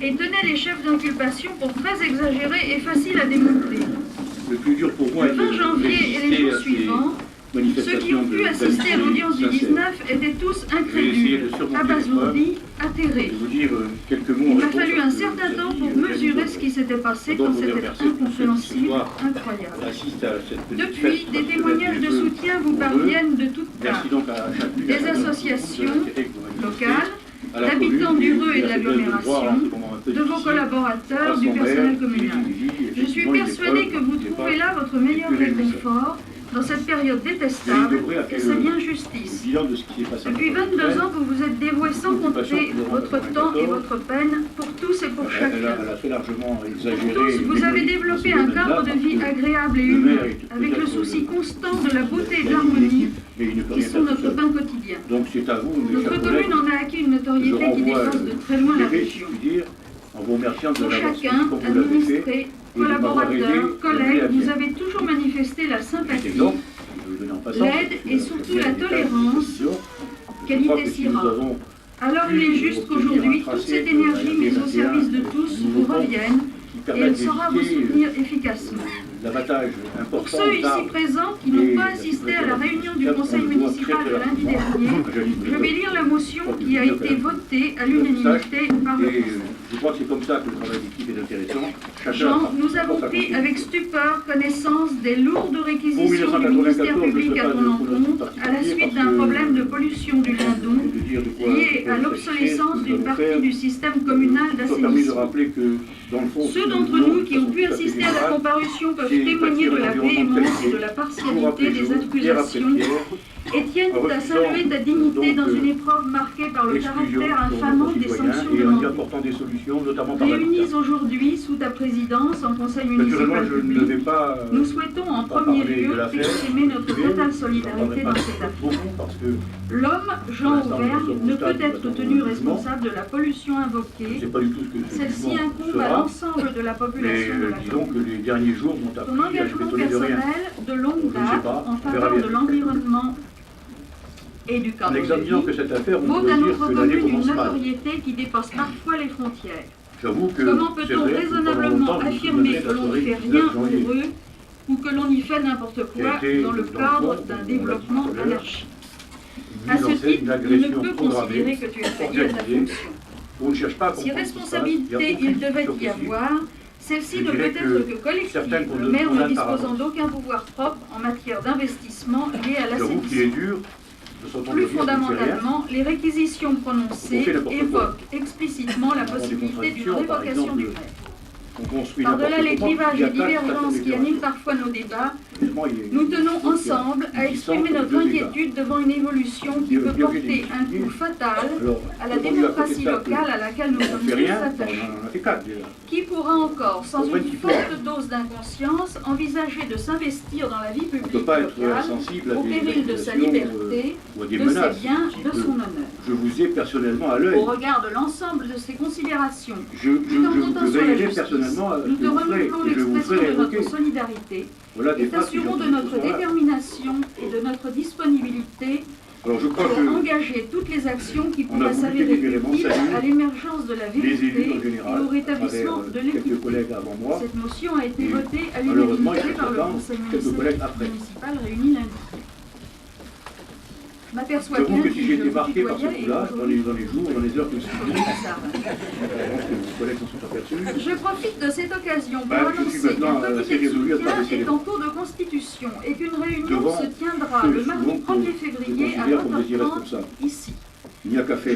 et tenait les chefs d'inculpation pour très exagérés et faciles à démontrer. Le plus dur pour moi Le 20 janvier et les jours suivants, ceux qui ont pu assister à l'audience du 19 étaient tous incrédules, abasourdis, atterrés. Il m'a fallu un certain temps pour mesurer ce qui s'était passé quand c'était incompréhensible, incroyable. Depuis, des témoignages de soutien vous parviennent de toutes parts. Des associations locales, d'habitants du Reux et de l'agglomération, de vos collaborateurs, du personnel communal. Je suis persuadé que vous trouvez là votre meilleur réconfort dans cette période détestable, et c'est bien justice. Depuis 22 ans, vous vous êtes dévoué sans compter votre temps et votre peine pour tous et pour chacun. Pour tous, vous avez développé un cadre de vie agréable et humain, avec le souci constant de la beauté et de l'harmonie, qui sont notre pain quotidien. Notre commune en a acquis une notoriété qui dépasse de très loin la région. Pour chacun, administrés, collaborateurs, collègues, vous avez toujours manifesté la sympathie, l'aide et surtout la tolérance, qualité si rare. Alors il est juste qu'aujourd'hui, toute cette énergie mise au service de tous vous revienne et elle saura vous soutenir efficacement. Pour ceux ici présents qui n'ont pas assisté à la réunion du conseil municipal de lundi dernier, je vais lire la motion qui a été votée à l'unanimité par le conseil. Je crois que c'est comme ça que le travail d'équipe est intéressant. Jean, nous avons pris avec stupeur connaissance des lourdes réquisitions du ministère public à ton encontre à la suite d'un problème de pollution du Lindon lié à l'obsolescence d'une partie du système communal d'assainissement. Ceux d'entre nous qui ont pu assister à la comparution peuvent témoigner de la véhémence et de la partialité des accusations et tiennent à saluer ta dignité dans une épreuve marquée par le caractère infamant des sanctions demandées. Réunis aujourd'hui sous ta présidence en conseil municipal public, nous souhaitons en premier lieu exprimer notre totale solidarité dans cette affaire. L'homme, Jean Auvergne, ne peut être tenu responsable de la pollution invoquée. Celle-ci incombe à l'ensemble de la population de la commune. Ton engagement personnel de longue date en faveur de l'environnement et du cadre de vie vaut à notre commune une notoriété qui dépasse parfois les frontières. Comment peut-on raisonnablement affirmer que l'on ne fait rien pour eux ou que l'on y fait n'importe quoi dans le cadre d'un développement anarchique? À ce titre, il ne peut considérer que tu es failli à ta fonction. Si responsabilité il devait y avoir, celle-ci ne peut être que collective, le maire ne disposant d'aucun pouvoir propre en matière d'investissement lié à l'assainissement. Plus fondamentalement, les réquisitions prononcées évoquent explicitement la possibilité d'une révocation du maire. Par-delà les clivages et divergences qui animent parfois nos débats, nous tenons ensemble à exprimer notre inquiétude devant une évolution qui peut porter un coup fatal à la démocratie locale à laquelle nous sommes tous attachés. Qui pourra encore, sans une forte dose d'inconscience, envisager de s'investir dans la vie publique locale au péril de sa liberté, de ses biens, de son honneur? Je vous ai personnellement à l'œil. Au regard de l'ensemble de ces considérations, tout en comptant sur la justice, nous te renouvelons l'expression de notre solidarité et t'assurons de notre détermination et de notre disponibilité pour engager toutes les actions qui pourraient s'avérer utiles à l'émergence de la vérité et au rétablissement de l'équité. Cette motion a été votée à l'unanimité par le conseil municipal réuni lundi. Je m'aperçois bien que si j'ai été marqué par ce coup-là, dans les jours, dans les heures que je suis venu, vos collègues s'en sont aperçus. Je profite de cette occasion pour annoncer qu'un comité de soutien est en cours de constitution et qu'une réunion se tiendra le mardi 1er février à 20h30 ici. Je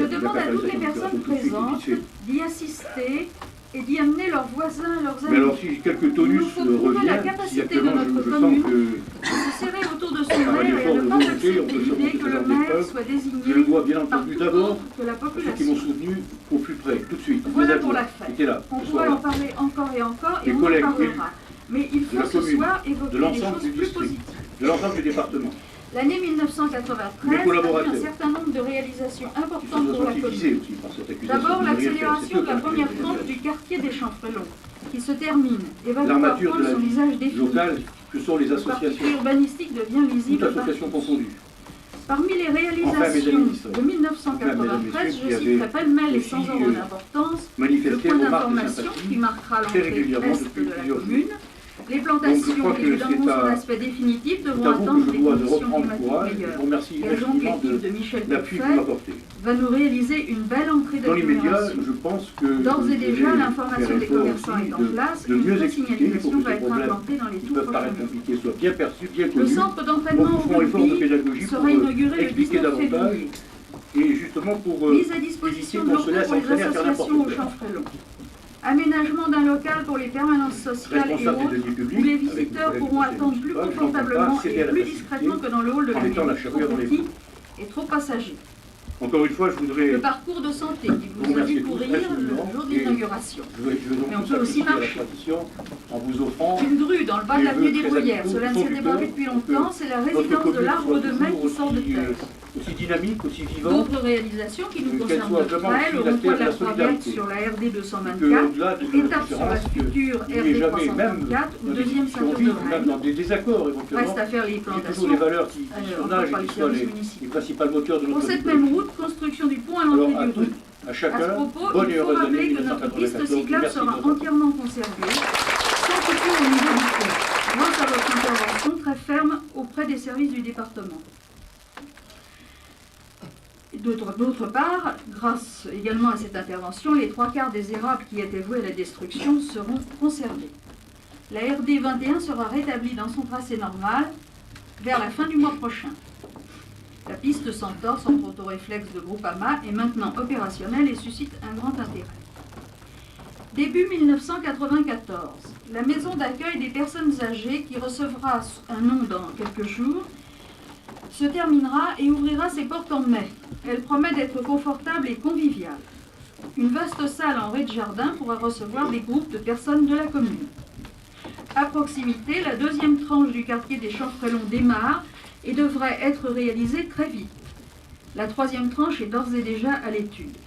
demande à toutes les personnes présentes d'y assister et d'y amener leurs voisins, leurs amis. Mais alors si quelques tonus revient, la capacité de notre commune de se serrer autour de son maire et à ne pas accepter l'idée que le maire soit désigné par tout autre que la population. Ceux qui m'ont soutenu au plus près, tout de suite. Voilà pour la fête. On pourrait en parler encore et encore et on en parlera. Mais il faut ce soir évoquer des choses plus positives. De l'ensemble du département. L'année 1993 a eu un certain nombre de réalisations importantes pour la commune. D'abord, l'accélération de la première tranche du quartier des Champs-Frelons, qui se termine et va pouvoir prendre son visage défini. Que sont les associations. Le parti urbanistique devient lisible. Toutes associations confondues. Parmi les réalisations de 1993, 1993, je citerai pêle-mêle les 100 euros d'importance, le point d'information qui marquera l'entrée est de la commune. Les plantations, évidemment, son aspect définitif devront attendre des conditions climatiques meilleures. Et donc l'équipe de Michel Peffet va nous réaliser une belle entrée d'agglomération. D'ores et déjà, l'information des commerçants est en place et une vraie signalisation va être implantée dans les tout prochains mois. Le centre d'entraînement au rugby sera inauguré le 19 février. Mise à disposition de locaux pour les associations au Champ-Frélon. Aménagement d'un local pour les permanences sociales et autres, où les visiteurs pourront attendre plus confortablement et plus discrètement que dans le hall de la mairie, trop petit et trop passager. Encore une fois, je voudrais... Le parcours de santé qui vous a dû courir le jour de l'inauguration. Mais on peut aussi marcher. Une grue dans le bas de l'avenue des Bruyères, cela ne s'est débarré depuis longtemps, c'est la résidence de l'arbre de mai qui sort de terre. Aussi dynamique, aussi vivante. D'autres réalisations qui nous concernent de près, le rond-point de la Croix-Verte sur la RD 224, étape sur la future RD 334 ou deuxième ceinture de Rennes. Reste à faire les plantations, encore par les services municipaux. Pour cette même route, construction du pont à l'entrée du rue. À ce propos, il faut rappeler que notre piste cyclable sera entièrement conservée, sans coupure au niveau du pont, grâce à votre intervention très ferme auprès des services du département. D'autre part, grâce également à cette intervention, les 3/4 des érables qui étaient voués à la destruction seront conservés. La RD 21 sera rétablie dans son tracé normal vers la fin du mois prochain. La piste Centaure, centre autoréflexe de Groupama, est maintenant opérationnelle et suscite un grand intérêt. Début 1994, la maison d'accueil des personnes âgées, qui recevra un nom dans quelques jours, se terminera et ouvrira ses portes en mai. Elle promet d'être confortable et conviviale. Une vaste salle en rez-de-jardin pourra recevoir des groupes de personnes de la commune. À proximité, la deuxième tranche du quartier des Champs-Frélon démarre et devrait être réalisée très vite. La troisième tranche est d'ores et déjà à l'étude.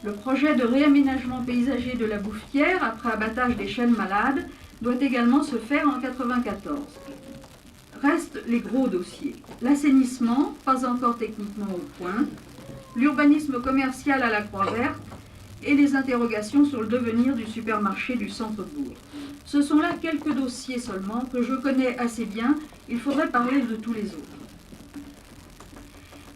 Le projet de réaménagement paysager de la Bouffière, après abattage des chênes malades, doit également se faire en 1994. Restent les gros dossiers. L'assainissement, pas encore techniquement au point, l'urbanisme commercial à la Croix-Verte et les interrogations sur le devenir du supermarché du centre-bourg. Ce sont là quelques dossiers seulement que je connais assez bien, il faudrait parler de tous les autres.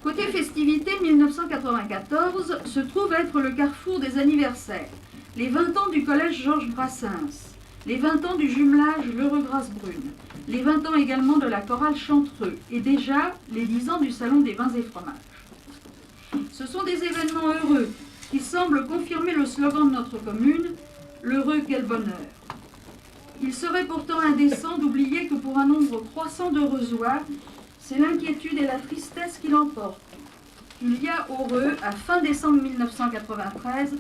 Côté festivités, 1994 se trouve être le carrefour des anniversaires. Les 20 ans du collège Georges Brassens, les 20 ans du jumelage L'Heureux-Grasse-Brune, les 20 ans également de la chorale Chantreux et déjà les 10 ans du salon des vins et fromages. Ce sont des événements heureux qui semblent confirmer le slogan de notre commune, « L'heureux, quel bonheur ». Il serait pourtant indécent d'oublier que pour un nombre croissant d'Heureusois, c'est l'inquiétude et la tristesse qui l'emportent. Il y a au Reux, à fin décembre 1993,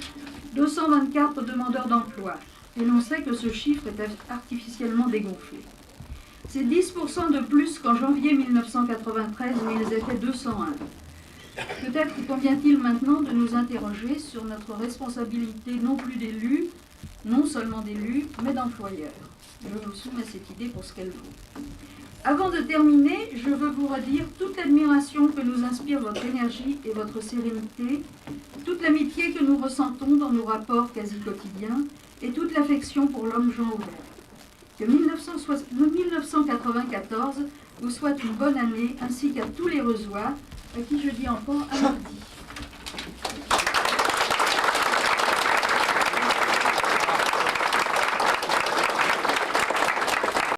224 demandeurs d'emploi, et l'on sait que ce chiffre est artificiellement dégonflé. C'est 10% de plus qu'en janvier 1993 où ils étaient 201. Peut-être convient-il maintenant de nous interroger sur notre responsabilité non plus d'élus, non seulement d'élus, mais d'employeurs. Je vous soumets cette idée pour ce qu'elle vaut. Avant de terminer, je veux vous redire toute l'admiration que nous inspire votre énergie et votre sérénité, toute l'amitié que nous ressentons dans nos rapports quasi quotidiens et toute l'affection pour l'homme Jean Aubert. Que 1994 vous soit une bonne année ainsi qu'à tous les Reusois, à qui je dis encore à mardi.